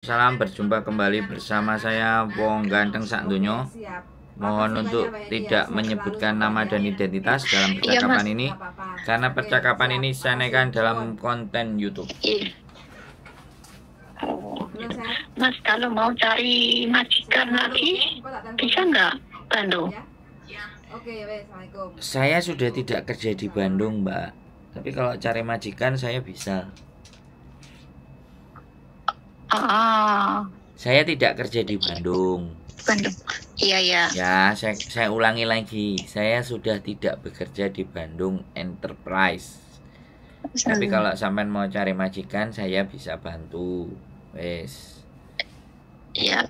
Salam, berjumpa kembali bersama saya Wong Ganteng Sak Dunyo. Mohon untuk tidak menyebutkan nama dan identitas dalam percakapan ini, karena percakapan ini saya naikkan dalam konten YouTube. Mas, kalau mau cari majikan lagi bisa nggak Bandung? Saya sudah tidak kerja di Bandung, Mbak. Tapi kalau cari majikan saya bisa. Saya tidak kerja di Bandung. Iya. Ya, saya ulangi lagi. Saya sudah tidak bekerja di Bandung Enterprise. Tapi kalau sampean mau cari majikan, saya bisa bantu. Wes. Iya,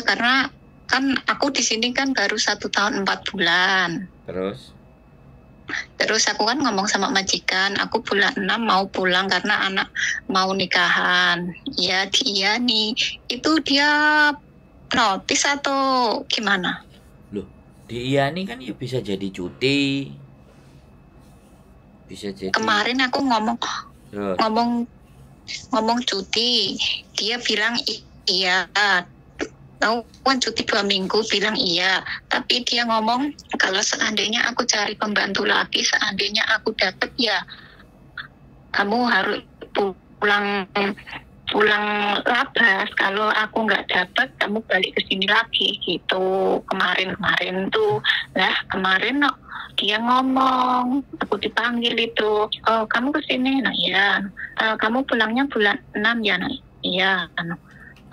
karena kan aku di sini kan baru 1 tahun 4 bulan. Terus aku kan ngomong sama majikan, aku bulan 6 mau pulang karena anak mau nikahan. Ya, dia nih, itu dia notis atau gimana? Loh, di Iyani kan ya bisa jadi cuti. Bisa jadi. Kemarin aku ngomong cuti, dia bilang iya. Tahu kan cuti 2 minggu, bilang iya. Tapi dia ngomong kalau seandainya aku cari pembantu lagi, seandainya aku dapet ya kamu harus pulang labas. Kalau aku nggak dapet, kamu balik ke sini lagi gitu. Kemarin tuh kemarin dia ngomong, aku dipanggil itu, oh kamu ke sini, nah iya. Kamu pulangnya bulan 6 ya, nah iya.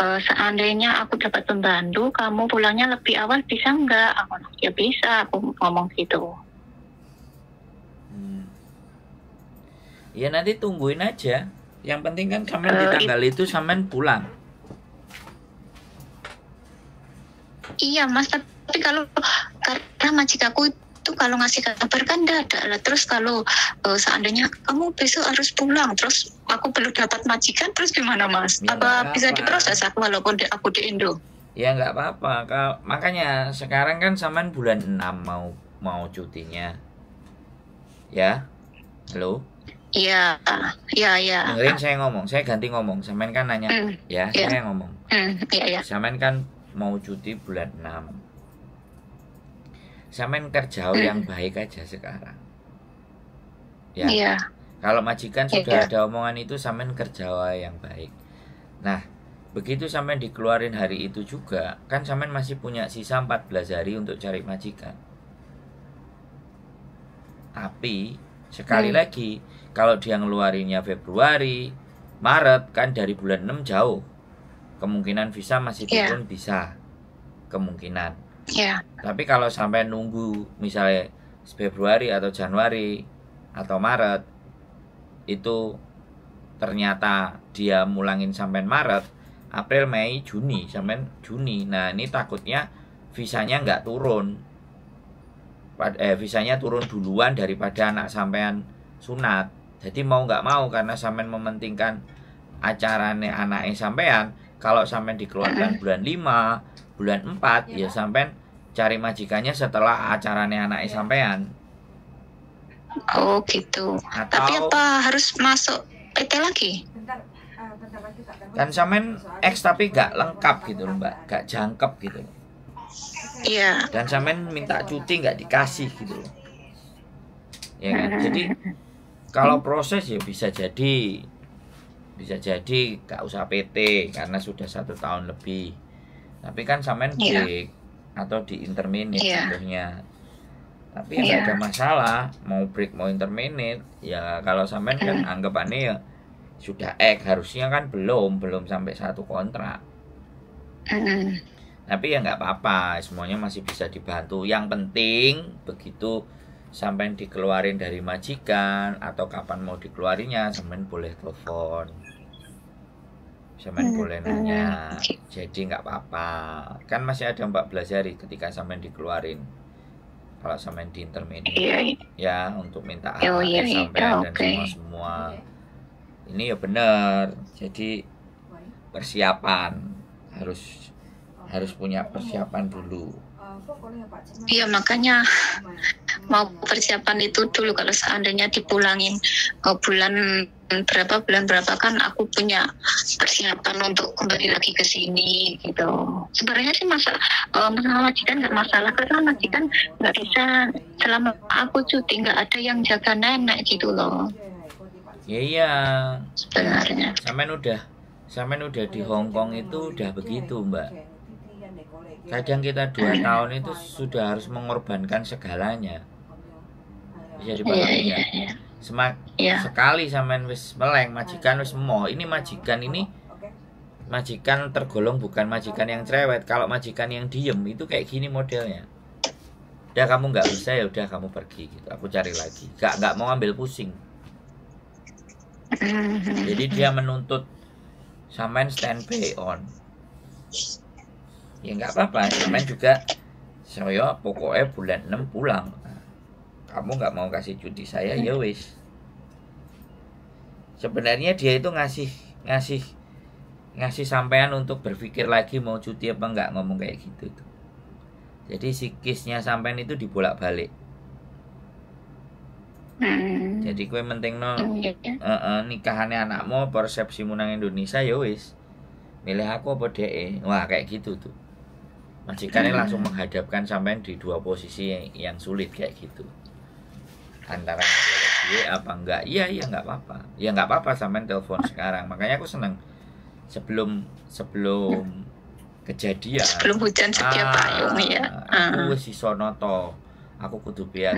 Seandainya aku dapat pembantu, kamu pulangnya lebih awal bisa nggak? Ya bisa, aku ngomong gitu. Ya nanti tungguin aja. Yang penting kan sampean di tanggal itu sampean pulang. Iya Mas, tapi kalau karena majikaku itu kalau ngasih kabar kan dadak lah. Terus kalau seandainya kamu besok harus pulang, terus aku belum dapat majikan, terus gimana Mas? Ya, apa bisa diproses aku walaupun aku di Indo? Ya nggak apa-apa. Makanya sekarang kan sampean bulan 6 mau cutinya. Ya, halo. Iya. Dengerin saya ngomong, saya ganti ngomong. Sampean kan nanya, saya ngomong. Iya. Sampean kan mau cuti bulan 6. Sampean kerja yang baik aja sekarang. Ya. Iya. Kalau majikan sudah ada omongan itu, sampean kerja yang baik. Nah, begitu sampean dikeluarin hari itu juga, kan sampean masih punya sisa 14 hari untuk cari majikan. Tapi sekali lagi, kalau dia ngeluarinnya Februari, Maret, kan dari bulan 6 jauh. Kemungkinan visa masih turun bisa. Kemungkinan. Tapi kalau sampai nunggu misalnya Februari atau Januari atau Maret, itu ternyata dia mulangin sampai Maret, April, Mei, Juni, sampai Juni. Nah, ini takutnya visanya nggak turun. Visanya turun duluan daripada anak sampean sunat. Jadi mau nggak mau, karena sampean mementingkan acarane anaknya sampean, kalau sampean dikeluarkan bulan 5, bulan 4, ya sampean cari majikannya setelah acarane anaknya sampean. Oh gitu. Tapi apa harus masuk PT lagi? Kan sampean X tapi nggak lengkap gitu loh Mbak, nggak jangkep gitu loh. Iya. Dan sampean minta cuti nggak dikasih gitu loh. Ya kan? Jadi kalau proses ya bisa jadi nggak usah PT karena sudah 1 tahun lebih. Tapi kan sampean break atau di interminate contohnya. Tapi ya nggak ada masalah, mau break mau interminate. Ya kalau sampean kan anggapannya ya sudah harusnya kan belum sampai 1 kontrak. Tapi ya nggak apa-apa, semuanya masih bisa dibantu. Yang penting begitu sampean dikeluarin dari majikan atau kapan mau dikeluarinya, sampean boleh telepon, sampean boleh nanya. Jadi nggak apa-apa, kan masih ada 14 hari ketika sampean dikeluarin. Kalau sampean di intermediate ya untuk minta sampean dan semua ini ya benar. Jadi persiapan harus punya persiapan dulu. Iya, makanya mau persiapan itu dulu. Kalau seandainya dipulangin bulan berapa kan aku punya persiapan untuk kembali lagi ke sini gitu. Sebenarnya sih masalah majikan nggak masalah, karena majikan nggak bisa selama aku cuti, nggak ada yang jaga nenek gitu loh. Iya. Sebenarnya. Sampean udah di Hong Kong itu udah begitu, Mbak. Kadang kita 2 tahun itu sudah harus mengorbankan segalanya. Bisa dipahami ya? Sekali sampean wis meleng, majikan wis emoh. Ini majikan tergolong bukan majikan yang cerewet. Kalau majikan yang diem itu kayak gini modelnya. Udah kamu nggak bisa, ya udah kamu pergi gitu. Aku cari lagi. Nggak mau ambil pusing. Jadi dia menuntut sampean standby on. Ya nggak apa-apa, sampean juga saya pokoknya bulan 6 pulang. Kamu nggak mau kasih cuti saya, ya wis. Sebenarnya dia itu ngasih sampean untuk berpikir lagi mau cuti apa enggak, ngomong kayak gitu tuh. Jadi psikisnya sampean itu dibolak-balik. Jadi kue penting nikahannya anakmu, persepsimu nang Indonesia, ya wis. Milih aku apa DE. Wah, kayak gitu tuh. Majikannya langsung menghadapkan sampean di 2 posisi yang sulit kayak gitu. Antara dia apa enggak? Iya enggak apa-apa. Ya enggak apa-apa sampean telepon sekarang. Makanya aku seneng sebelum kejadian. Sebelum hujan setiap payung ya. Aku wis iso noto. Aku kudu biya,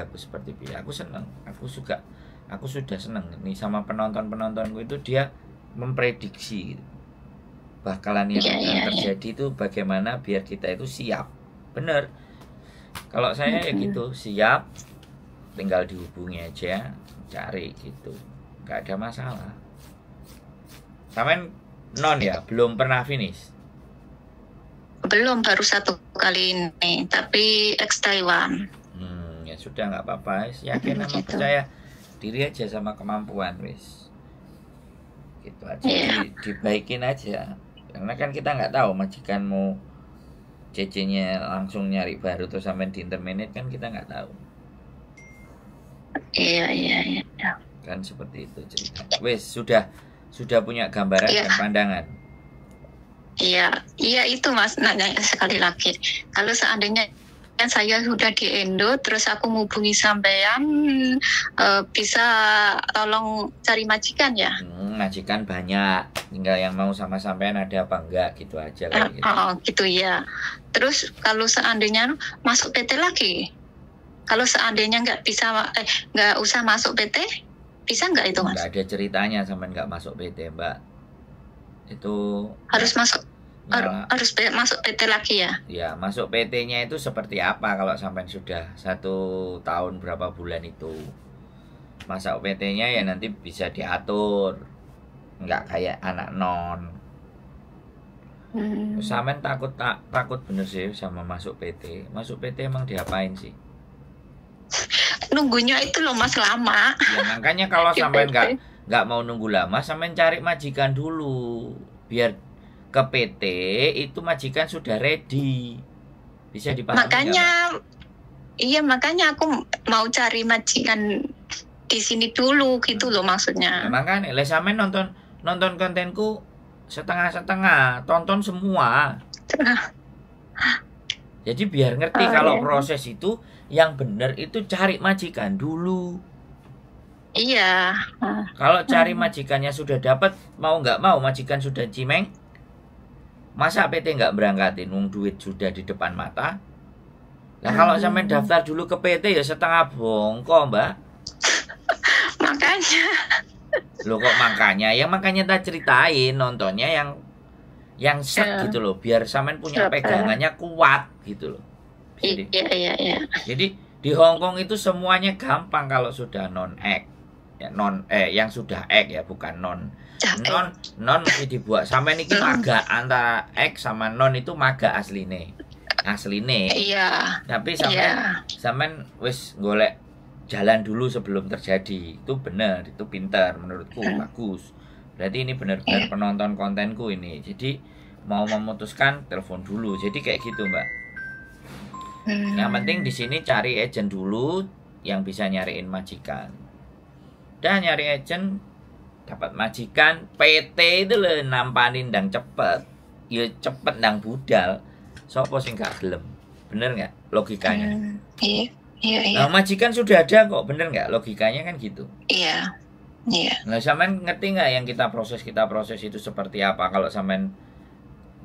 aku seperti biya. Aku seneng. Aku sudah seneng nih sama penontonku itu, dia memprediksi bakalan yang akan terjadi itu bagaimana biar kita itu siap. Bener. Kalau saya ya gitu, siap, tinggal dihubungi aja, cari gitu, nggak ada masalah. Sampean non ya, belum pernah finish? Belum, baru 1 kali ini, tapi ex Taiwan. Ya sudah, nggak apa-apa, yakin sama percaya diri aja sama kemampuan, wis. Gitu aja, dibaikin aja. Karena kan kita nggak tahu majikanmu CC-nya langsung nyari baru terus sampai di interminate, kan kita nggak tahu. Iya. Kan seperti itu cerita. Wes sudah punya gambaran dan pandangan. Iya itu Mas, nanya sekali lagi. Kalau seandainya kan saya sudah di Indo, terus aku menghubungi sampean, bisa tolong cari majikan ya? Majikan banyak, tinggal yang mau sama sampean ada apa enggak gitu aja. Gitu ya. Terus kalau seandainya masuk PT lagi, kalau seandainya nggak usah masuk PT, bisa nggak itu Mas? Nggak ada ceritanya sampean nggak masuk PT, Mbak. Itu harus masuk. Harus masuk PT lagi ya? Ya, masuk PT-nya itu seperti apa kalau sampai sudah 1 tahun berapa bulan itu. Masuk PT-nya ya nanti bisa diatur. Enggak kayak anak non. Sampean takut bener sih sama masuk PT. Masuk PT emang diapain sih? Nunggunya itu loh Mas, lama. Ya makanya kalau sampean nggak mau nunggu lama, sampean cari majikan dulu. Biar ke PT itu majikan sudah ready, bisa dipahami. Makanya aku mau cari majikan di sini dulu gitu loh maksudnya. Ya, makanya sampean nonton kontenku setengah-setengah, tonton semua. Jadi biar ngerti kalau proses itu yang benar itu cari majikan dulu. Iya. Kalau cari majikannya sudah dapat, mau nggak mau majikan sudah cimeng, masa PT nggak berangkatin, duit sudah di depan mata. Nah kalau sampai daftar dulu ke PT ya setengah bongko, Mbak. Makanya. Loh kok makanya? Ya makanya tak ceritain, nontonnya yang set gitu loh, biar sampean punya pegangannya kuat gitu loh. Iya. Jadi di Hong Kong itu semuanya gampang kalau sudah non-ek. Ya yang sudah ek ya, bukan non mesti dibuat sampai niki maga, antara ek sama non itu maga asline. Iya. Tapi sampean wis golek jalan dulu sebelum terjadi. Itu benar, itu pintar menurutku, bagus. Berarti ini benar-benar penonton kontenku ini. Jadi mau memutuskan telepon dulu. Jadi kayak gitu, Mbak. Yang penting di sini cari agent dulu yang bisa nyariin majikan. Dan nyari agent dapat majikan, PT itu loh nampanin ndang cepet. Ya cepet ndang budal. Sopo sing gak gelem? Bener nggak logikanya? Iya. Nah, majikan sudah ada kok, bener nggak logikanya kan gitu? Iya. Nah, sampean ngerti nggak yang kita proses itu seperti apa? Kalau sampean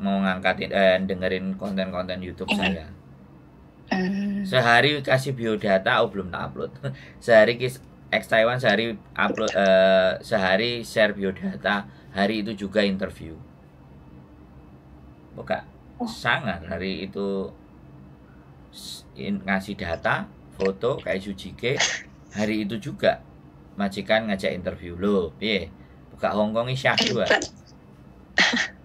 mau ngangkatin dengerin konten-konten YouTube saya. Sehari kasih biodata, belum tak upload. Sehari X Taiwan sehari upload, sehari share biodata, hari itu juga interview. Bukan sangat hari itu ngasih data, foto kayak Sujike, hari itu juga majikan ngajak interview loh, buka Hongkong syahdu.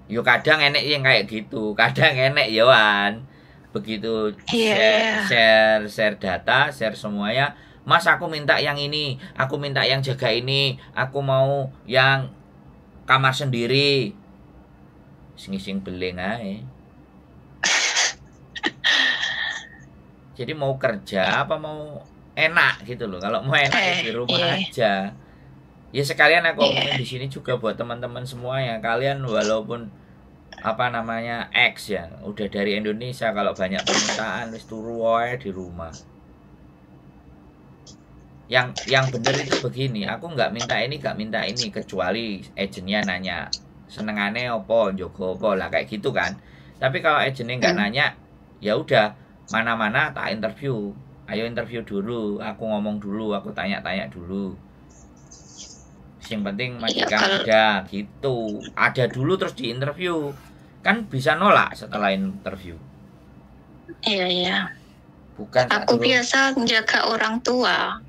Yo kadang enek yang kayak gitu, kadang enek Yohan. Begitu share data, share semuanya. Mas aku minta yang ini, aku minta yang jaga ini, aku mau yang kamar sendiri. Sing beling ae. Jadi mau kerja apa mau enak gitu loh. Kalau mau enak di rumah aja. Ya sekalian aku ngomongin di sini juga buat teman-teman semua ya. Kalian walaupun apa namanya X ya, udah dari Indonesia, kalau banyak permintaan wis turu wae di rumah. Yang bener itu begini, aku nggak minta ini kecuali agentnya nanya senengane opo, jogo opo lah kayak gitu kan. Tapi kalau agentnya nggak nanya, ya udah mana-mana tak interview. Ayo interview dulu, aku ngomong dulu, aku tanya-tanya dulu. Yang penting majikan ada gitu. Ada dulu terus di interview. Kan bisa nolak setelah interview. Iya. Bukan aku biasa menjaga orang tua.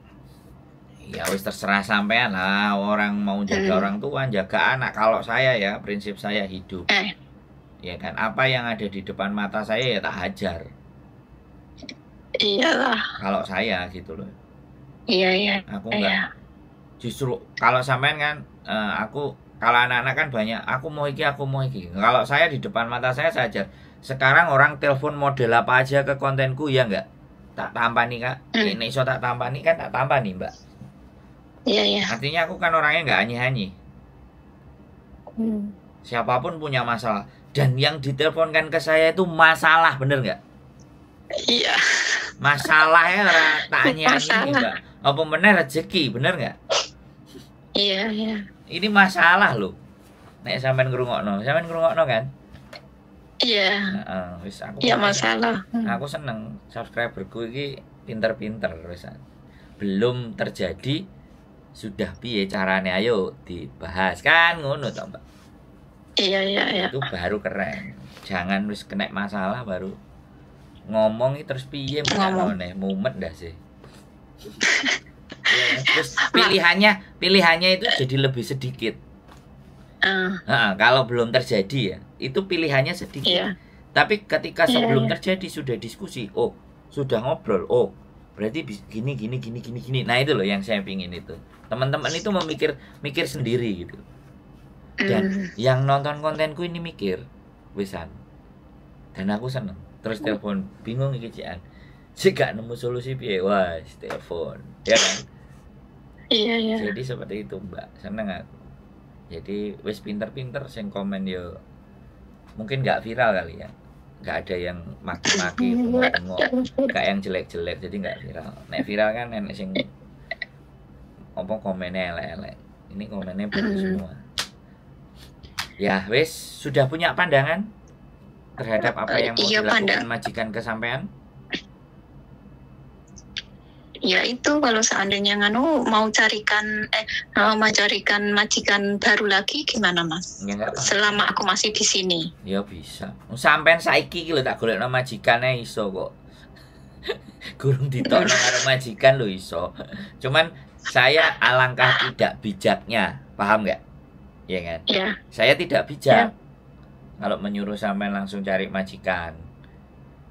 Ya wis terserah sampean lah, orang mau jaga orang tua, jaga anak. Kalau saya ya, prinsip saya hidup. Ya kan, apa yang ada di depan mata saya ya tak hajar. Iyalah. Kalau saya gitu loh. Iya. Aku enggak. Justru kalau sampean kan aku kalau anak-anak kan banyak, aku mau iki. Kalau saya di depan mata saya saja. Sekarang orang telepon model apa aja ke kontenku ya enggak? Tak tampani Kak. Ini iso tak tampani kan tak tampani, Mbak. Iya. Artinya aku kan orangnya enggak anyi-anyi. Siapapun punya masalah dan yang diteleponkan ke saya itu masalah, bener enggak? Iya. Masalahnya tak anyi-anyi, Mbak. Apa bener rezeki, bener enggak? Iya. Ini masalah loh. Nek sampean ngrungokno kan? Iya. Wis aku. Iya masalah. Aku seneng subscriberku iki pinter-pinter wis. Belum terjadi sudah piye carane, ayo dibahas kan ngono to, Mbak. Iya. Itu baru keren. Jangan wis kena masalah baru ngomong terus piye meneh mumet dah sih. Terus pilihannya itu jadi lebih sedikit. Kalau belum terjadi ya, itu pilihannya sedikit. Iya. Tapi ketika sebelum terjadi sudah diskusi, sudah ngobrol, berarti gini. Nah itu loh yang saya pingin itu. Teman-teman itu mikir sendiri gitu. Dan yang nonton kontenku ini mikir, wisan. Dan aku seneng. Terus telepon, bingung iki cian. Sik gak nemu solusi piye? Wah, telepon. Ya kan? Iya. Jadi seperti itu, Mbak. Seneng aku. Jadi wis pinter-pinter sing komen yo. Mungkin gak viral kali ya. Gak ada yang maki-maki, bengok-bengok, gak yang jelek-jelek, jadi gak viral. Nek viral kan enek sing apa komennya elek-elek. Ini komennya bagus semua. Ya, wis sudah punya pandangan terhadap apa yang mau dilakukan majikan ke sampean? Ya itu kalau seandainya mau carikan majikan baru lagi gimana Mas? Ya, selama aku masih di sini. Ya bisa. Sampean saiki iki lho tak golekno majikane iso kok. Gurung ditokno karo majikan lho iso. Cuman saya alangkah tidak bijaknya, paham nggak? Iya kan? Ya. Saya tidak bijak. Kalau menyuruh sampean langsung cari majikan.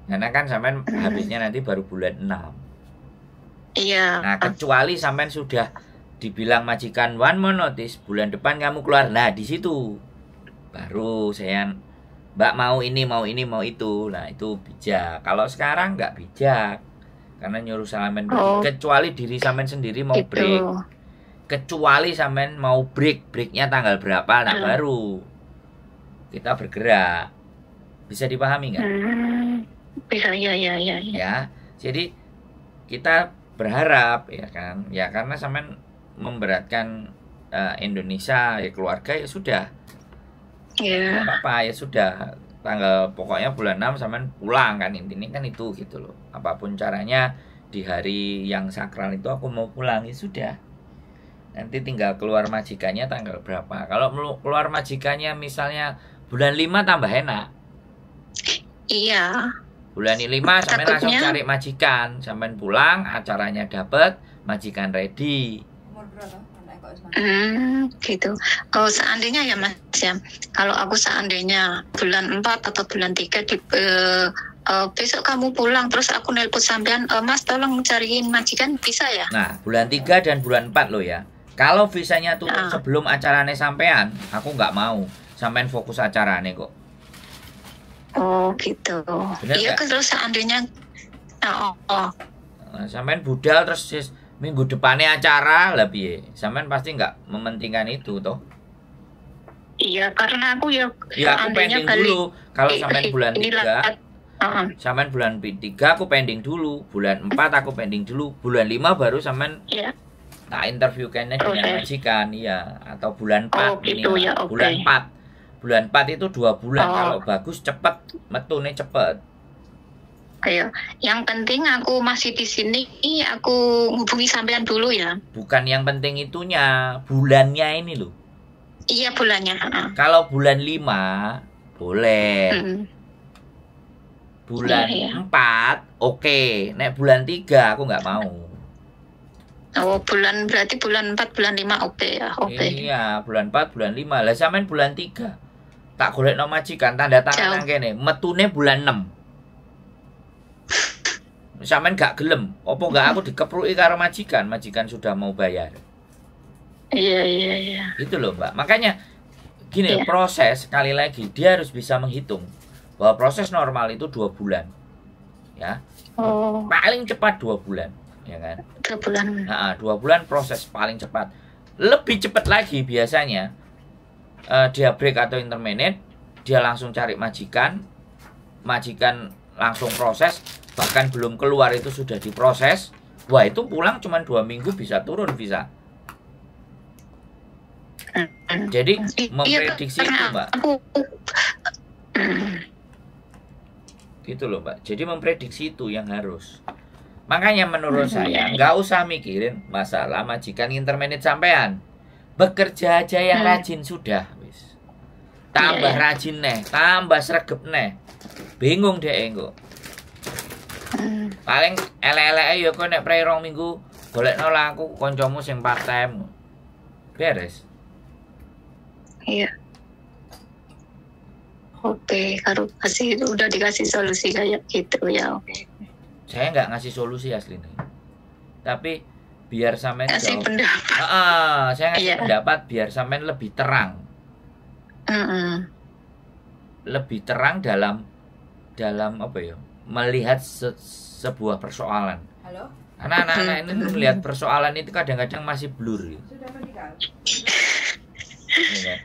Karena kan sampean habisnya nanti baru bulan 6. Iya. Nah, kecuali sampean sudah dibilang majikan one more notice, bulan depan kamu keluar. Nah, di situ baru saya Mbak mau ini, mau itu. Nah, itu bijak. Kalau sekarang nggak bijak. Karena nyuruh sampean kecuali diri sampean sendiri mau gitu. break. Kecuali sampean mau breaknya tanggal berapa, nah baru kita bergerak. Bisa dipahami nggak? Bisa, ya. Ya, jadi kita berharap ya kan, ya karena sampean memberatkan Indonesia, ya keluarga ya sudah. Ya. Apa-apa ya sudah, tanggal pokoknya bulan 6 sampean pulang kan, intinya kan itu gitu loh. Apapun caranya di hari yang sakral itu aku mau pulang, ya sudah. Nanti tinggal keluar majikannya tanggal berapa. Kalau keluar majikannya misalnya bulan 5 tambah enak. Iya. Bulan 5 sampean langsung cari majikan, sampean pulang acaranya dapet, majikan ready. Gitu. Oh, seandainya ya Mas ya, kalau aku seandainya bulan 4 atau bulan 3 besok kamu pulang terus aku nelpon sampean, Mas tolong cariin majikan, bisa ya? Nah, bulan 3 dan bulan 4 loh ya. Kalau visanya turun sebelum acaranya sampean, aku nggak mau. Sampean fokus acaranya kok. Oh gitu. Iya, terus seandainya sampean budal terus minggu depannya acara lah piye. Sampean pasti nggak mementingkan itu toh. Iya, karena aku ya aku pending dulu. Kalau sampean bulan 3 sampean bulan 3 aku pending dulu. Bulan 4 aku pending dulu. Bulan 5 baru sampean tak interview kayaknya dengan majikan, iya. Atau bulan 4 gitu, ya, bulan 4. Bulan 4 itu 2 bulan. Kalau bagus cepet, metune cepet. Ayo, yang penting aku masih di sini, aku hubungi sampean dulu ya. Bukan yang penting itunya, bulannya ini loh. Iya, bulannya. Kalau bulan 5 boleh. Bulan 4 oke. Nek bulan 3 aku nggak mau. Oh, berarti bulan 4, bulan 5 oke ya. Oke. Iya, bulan 4, bulan 5. Lah sampean bulan 3. Tak golekno majikan tanda tangan nang kene, metune bulan 6. Sampean gak gelem, opo gak aku dikepruki karo majikan sudah mau bayar. Iya. Itu loh Mbak. Makanya gini, proses sekali lagi dia harus bisa menghitung bahwa proses normal itu 2 bulan. Ya. Paling cepat 2 bulan, ya kan? 2 bulan. Nah, 2 bulan proses paling cepat. Lebih cepat lagi biasanya dia break atau interminate, dia langsung cari majikan langsung proses, bahkan belum keluar itu sudah diproses. Wah, itu pulang cuma 2 minggu bisa turun visa. Jadi memprediksi itu Mbak. Gitu loh Mbak. Jadi memprediksi itu yang harus. Makanya menurut saya nggak usah mikirin masalah majikan interminate sampean. Bekerja aja yang rajin sudah wis. Tambah rajin neh, tambah sregep neh. Bingung deh engko. Paling elek-eleke ya kok nek prei 2 minggu golekno lah aku kancamu sing part time. Beres. Iya. Oke, kalau udah dikasih solusi kayak gitu ya. Oke. Saya nggak ngasih solusi aslinya. Tapi biar sampean ngasih pendapat. Saya ngasih pendapat biar sampean lebih terang. Lebih terang dalam apa ya? Melihat sebuah persoalan. Halo? Anak-anak ini melihat persoalan itu kadang-kadang masih blur. Ya.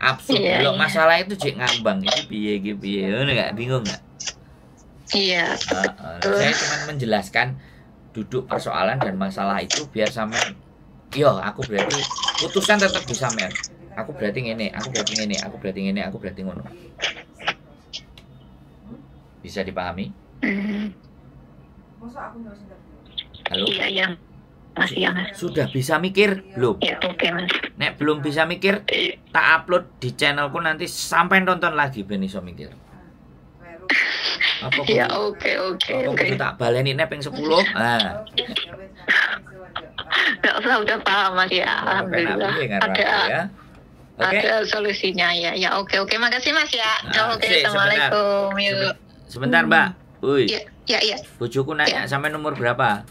Absurd. Kalau masalah itu cek ngambang itu piye. Enggak bingung enggak? Iya. Saya cuma menjelaskan duduk persoalan dan masalah itu biar sampean aku berarti putusan tetap di sampean. Aku berarti ngene, aku berarti ngene, aku berarti ngene, aku berarti ngono. Bisa dipahami? Halo? Iya. Masih ya, Mas. Sudah bisa mikir belum? Ya, oke, Mas. Nek belum bisa mikir, tak upload di channelku nanti sampai nonton lagi ben iso mikir. Apa ya, oke. Kudu tak baleni nek ping 10. Nah. Enggak usah, udah paham Mas ya. Alhamdulillah. Ada solusinya ya. Ya, oke. Makasih Mas ya. Oke, assalamualaikum. Sebentar, Mbak. Woi. Iya. Bojoku nanya sampai nomor berapa?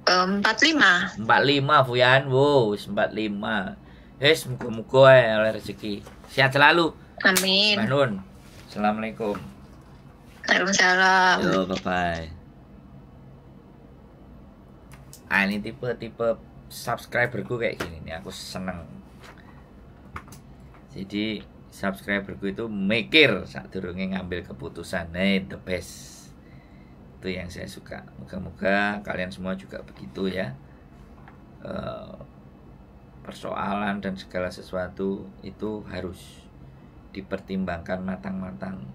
45. 45 Fuyan. Wow, 45. Muga-muga oleh rezeki. Sehat selalu. Amin. Mbak Nun. Assalamualaikum. Waalaikumsalam. Yo, bye-bye. Ini tipe subscriberku kayak gini nih, aku seneng. Jadi subscriberku itu mikir saat durungnya ngambil keputusan. The best. Itu yang saya suka. Moga-moga kalian semua juga begitu ya. Persoalan dan segala sesuatu itu harus dipertimbangkan matang-matang.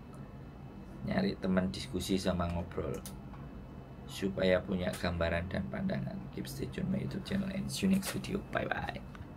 Nyari teman diskusi sama ngobrol supaya punya gambaran dan pandangan. Keep stay tune my YouTube channel and see you next video. Bye bye.